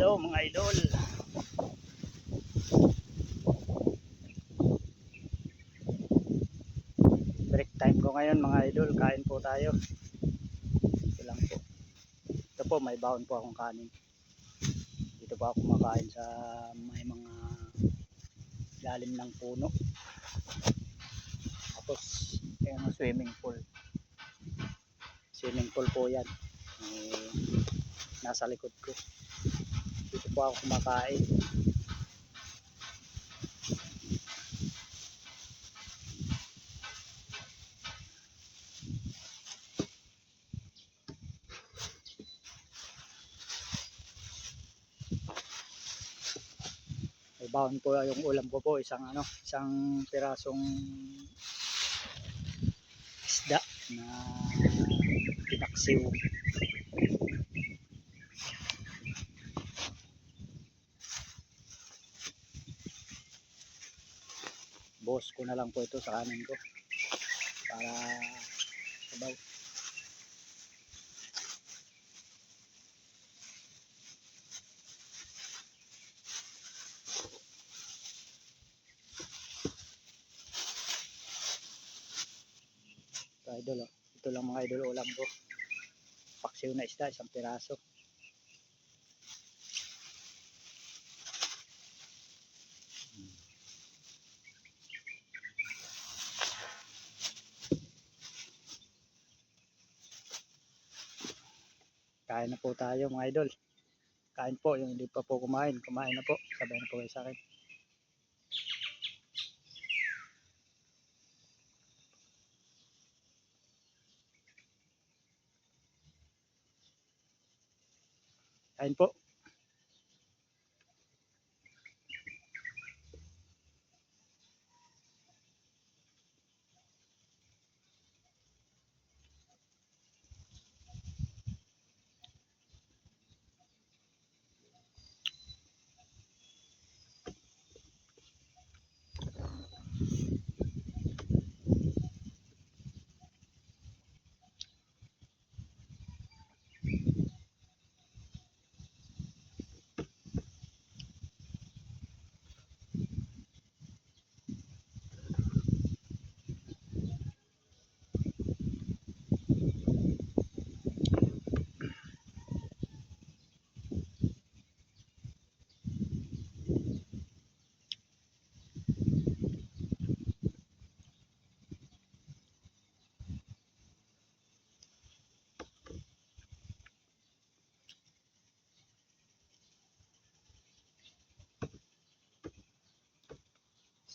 Hello mga idol. Break time ko ngayon mga idol. Kain po tayo. Ito lang po. Ito po, may baon po akong kanin. Dito po ako kumakain sa may mga lalim ng puno. Tapos yung swimming pool. Swimming pool po yan. Nasa likod ko. Dito po ako kumakain. May baon po yung ulam ko po. Isang pirasong isda na pinaksiw. Boss ko na lang po ito sa kanin ko para sabaw. Ito idol, oh. Ito lang mga idol ulam ko. Paksiw na isda, isang piraso. Kain na po tayo mga idol. Kain po, yung hindi pa po kumain na po. Sabay na po kayo sa akin. Kain po.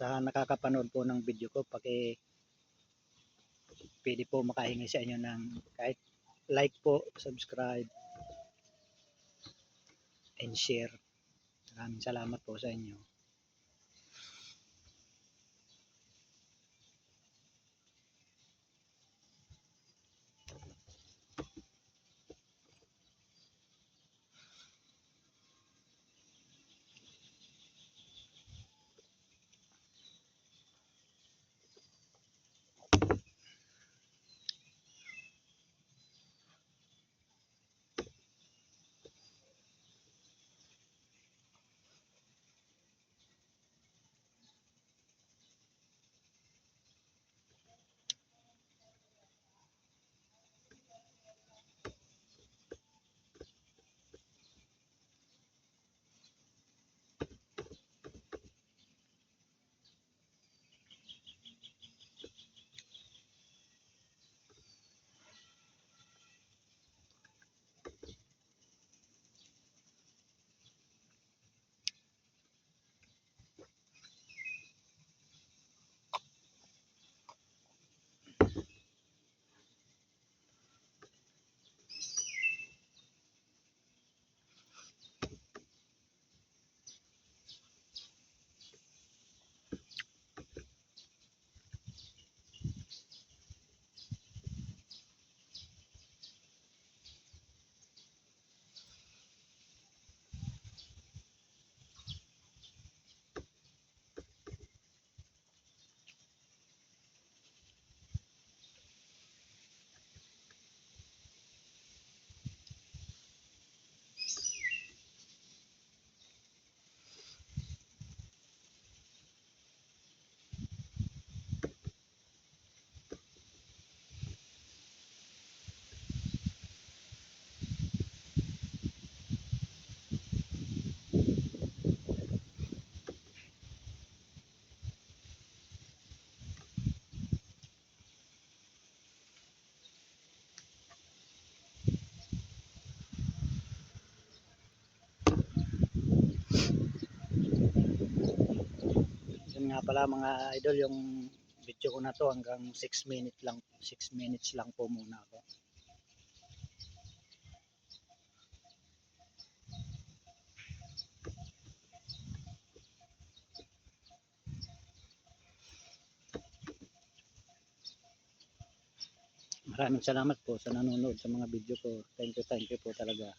Sa nakakapanood po ng video ko, pwede po makahingi sa inyo ng kahit like po, subscribe, and share. Maraming salamat po sa inyo. nga pala mga idol, yung video ko na to hanggang 6 minutes lang po muna ako. Maraming salamat po sa nanonood sa mga video ko. Thank you po talaga.